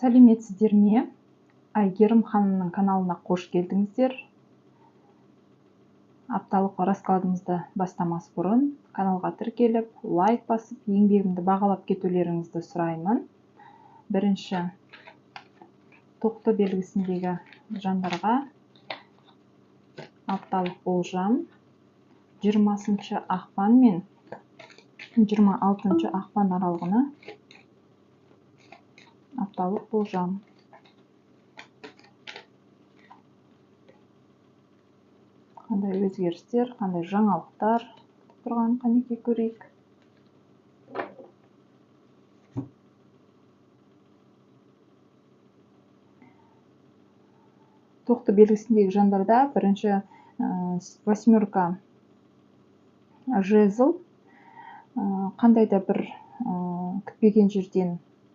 Сәлеметсіздер ме? Айгерім ханымның каналына қош келдіңіздер. Апталық раскладымызды бастамас бұрын каналға тіркеліп, лайк басып, еңбегімді бағалап кетулеріңізді сұраймын. Бірінші, тоқты белгісіндегі жандарға апталық болжам 20 ақпан мен 26 ақпан аралығына апталық болжам. Қандай өзгерістер, қандай жаңалықтар тұрған, қанекей көрейік. Тоқты белгісіндегі жандарда бірінші восьмерка жезл, қандай да бір күтпеген жерден